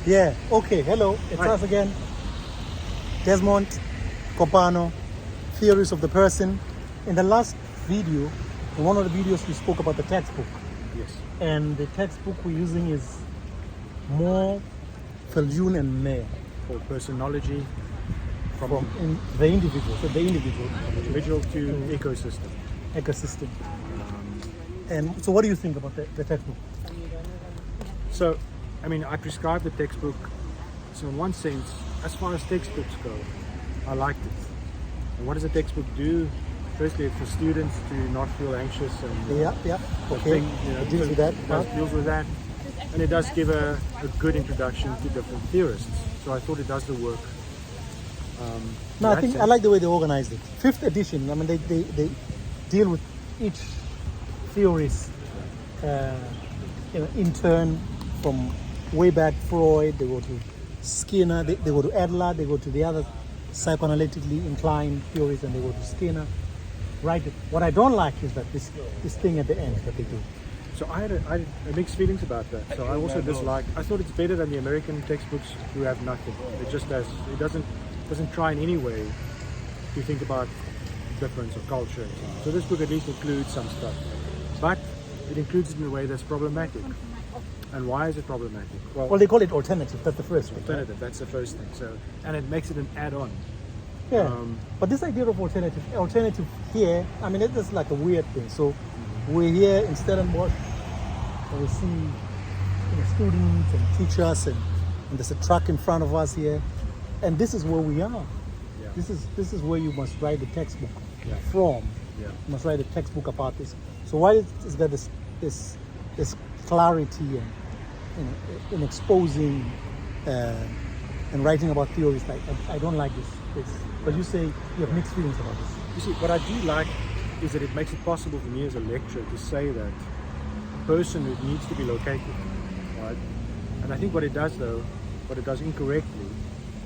Yeah, okay, hello, it's Hi. us again. Desmond Copano, Theories of the Person. In the last video, in one of the videos, we spoke about the textbook. Yes. And the textbook we're using is Moore, Faljun, and Mayer For personology, from the individual. So the individual individual to ecosystem. ecosystem. And so what do you think about the textbook? So, I mean, I prescribe the textbook. So in one sense, as far as textbooks go, I liked it. And what does a textbook do? Firstly, it's for students to not feel anxious and Yeah, okay. It deals with that. Deals with that. And it does give a good introduction to different theorists. So I thought it does the work. No, I think I like the way they organized it. 5th edition, I mean, they deal with each theorist in turn, from way back Freud, they go to Skinner, they go to Adler, they go to the other psychoanalytically inclined theories, and they go to Skinner. Right. What I don't like is that this thing at the end that they do. So I had mixed feelings about that. So I also dislike. I thought it's better than the American textbooks who have nothing. It just has. It doesn't try in any way to think about difference or culture. And so on. So this book at least includes some stuff, but it includes it in a way that's problematic. And why is it problematic? Well, they call it alternative. That's the first thing. Alternative. Right? That's the first thing. So, and it makes it an add-on. Yeah. But this idea of alternative here, I mean, it's just like a weird thing. So we're here in Stellenbosch, and we see students and teachers, and there's a truck in front of us here, and this is where we are. Yeah. This is where you must write the textbook from. Yeah. You must write a textbook about this. So why is there this clarity and in exposing and writing about theories? Like I don't like this. But you say you have mixed feelings about this. You see, what I do like is that it makes it possible for me as a lecturer to say that a person who needs to be located, right? And I think what it does though, what it does incorrectly,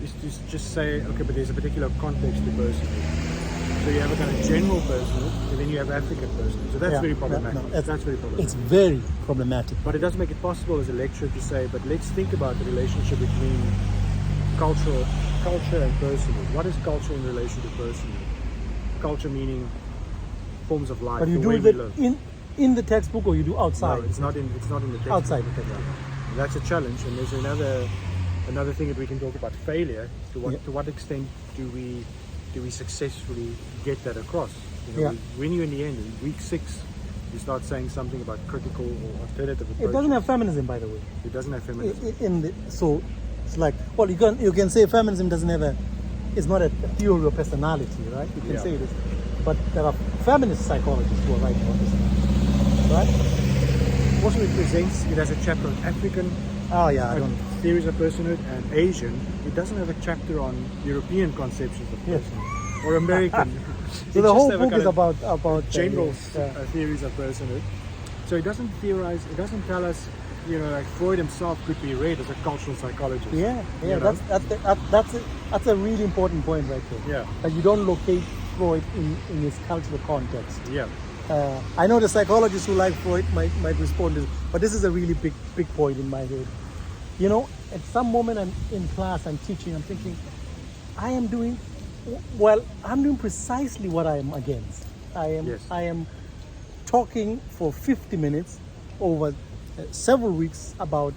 is to just say, okay, but there's a particular context to personhood. So you have a kind of general personhood, and then you have African personhood. So that's very problematic. That's very problematic. It's very problematic. But it does make it possible as a lecturer to say, but let's think about the relationship between culture and personhood. What is culture in relation to personhood? Culture meaning forms of life. But you do it in the textbook, or you do outside? No, it's not in the textbook. Outside the textbook. Yeah. That's a challenge, and there's another thing that we can talk about: failure. To what extent do we successfully get that across? When you in the end, in week 6, you start saying something about critical or alternative approaches. It doesn't have feminism, by the way. It doesn't have feminism. So it's like, well, you can say feminism doesn't have it's not a theory or personality, right? You can say this, but there are feminist psychologists who are writing about personality, right? Also, it presents it as a chapter on African. Theories of personhood, and Asian. It doesn't have a chapter on European conceptions of personhood or American. So the whole book is about general theories of personhood. So it doesn't theorize. It doesn't tell us, like Freud himself could be read as a cultural psychologist. That's a really important point right there. Yeah, that you don't locate Freud in his cultural context. Yeah. I know the psychologists who like Freud might respond to this, but this is a really big point in my head. At some moment I'm in class, I'm teaching, I'm thinking, I'm doing precisely what I am against. I am talking for 50 minutes over several weeks about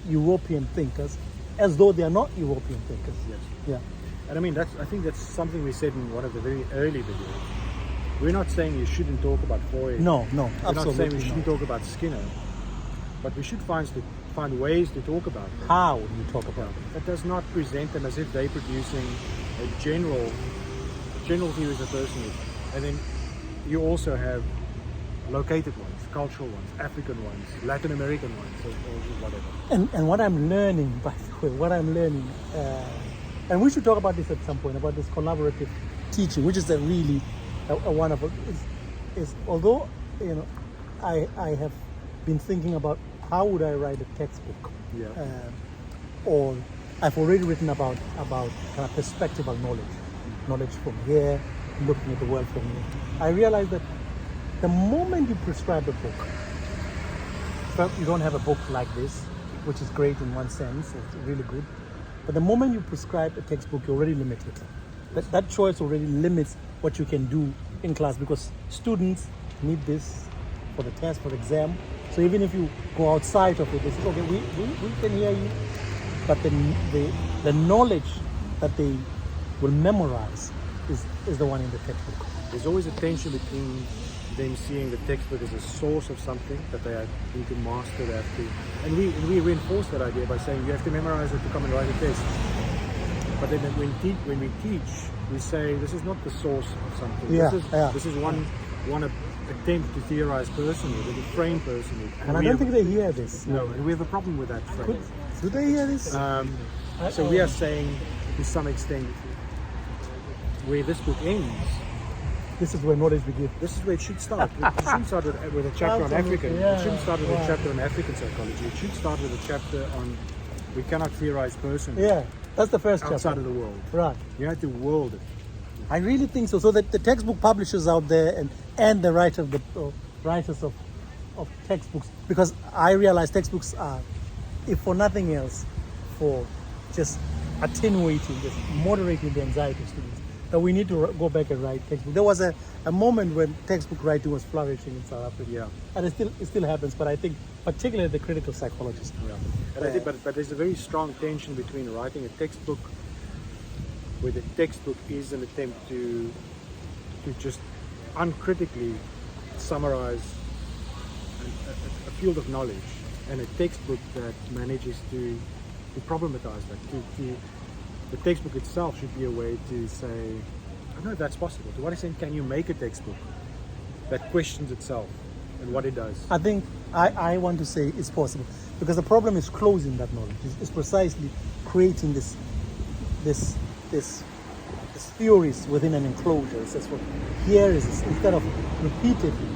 European thinkers, as though they are not European thinkers. Yes. Yeah. And I think that's something we said in one of the very early videos. We're not saying you shouldn't talk about Freud. No, We're absolutely not saying we shouldn't talk about Skinner, but we should find ways to talk about them. How do you talk about them? That does not present them as if they're producing a general theories of personhood. And then you also have located ones, cultural ones, African ones, Latin American ones, or whatever. And what I'm learning, by the way, and we should talk about this at some point, about this collaborative teaching, which is a really a wonderful, is although, I have been thinking about how would I write a textbook, or I've already written about kind of perspectival knowledge from here, looking at the world from here. I realized that the moment you prescribe a book, you don't have a book like this, which is great in one sense. It's really good. But the moment you prescribe a textbook, you're already limited. That choice already limits what you can do in class, because students need this for the test, for the exam. So even if you go outside of it, they say, okay, we can hear you, but the knowledge that they will memorize is the one in the textbook. There's always a tension between them seeing the textbook as a source of something that they need to master, they have to, and we reinforce that idea by saying you have to memorize it to come and write a test. But then when we teach, we say this is not the source of something. This is one attempt to theorize personhood, to frame personhood. And I don't think they hear this. No, and we have a problem with that frame. Do they hear this? So we are saying, to some extent, where this book ends, this is where knowledge begins. this is where it should start. It shouldn't start with a chapter on African. It shouldn't start with a chapter on African psychology. It should start with a chapter on we cannot theorize personhood. Yeah, that's the first outside chapter. of the world. Right. You have to world it. I really think so. So that the textbook publishers out there and the writers of textbooks, because I realize textbooks are, if for nothing else, for just attenuating, just moderating the anxiety of students, that we need to go back and write textbook. There was a moment when textbook writing was flourishing in South Africa. Yeah. And it still happens, but I think particularly the critical psychologists. Yeah. And I think, but there's a very strong tension between writing a textbook, where the textbook is an attempt to just uncritically summarize a field of knowledge, and a textbook that manages to problematize that. The textbook itself should be a way to say, I don't know if that's possible. To what extent can you make a textbook that questions itself and what it does? I think I want to say it's possible, because the problem is closing that knowledge. It's precisely creating this theories within an enclosure. It says, well, here is this, instead of repeatedly.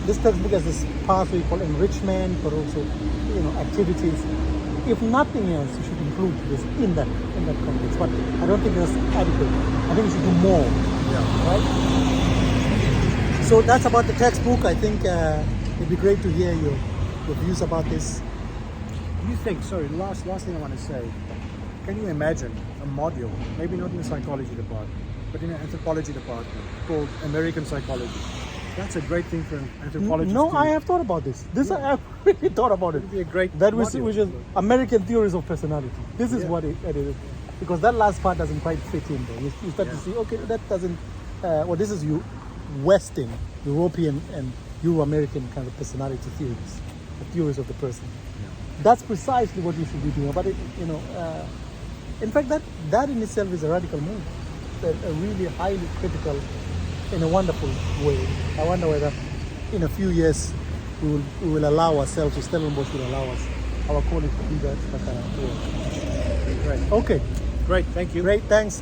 This textbook has this pathway called enrichment, but also activities. If nothing else, you should include this in that context. But I don't think that's adequate. I think you should do more. Yeah. Right? So that's about the textbook. I think it'd be great to hear your views about this. Do you think, sorry, last thing I want to say, can you imagine a module, maybe not in the psychology department, but in an anthropology department, called American Psychology? That's a great thing for an anthropologist. No, I have thought about this. I have really thought about it. It would be a great that module. which is American theories of personality. This is what it is. Because that last part doesn't quite fit in there. You start to see, okay, that doesn't, this is Western, European and Euro-American kind of personality theories, the theories of the person. Yeah. That's precisely what you should be doing. But in fact, that in itself is a radical move, a really highly critical, in a wonderful way. I wonder whether in a few years we will allow ourselves, or Stellenbosch will allow us, our colleagues, to do that kind of way. Great. Okay. Great, thank you. Great, thanks.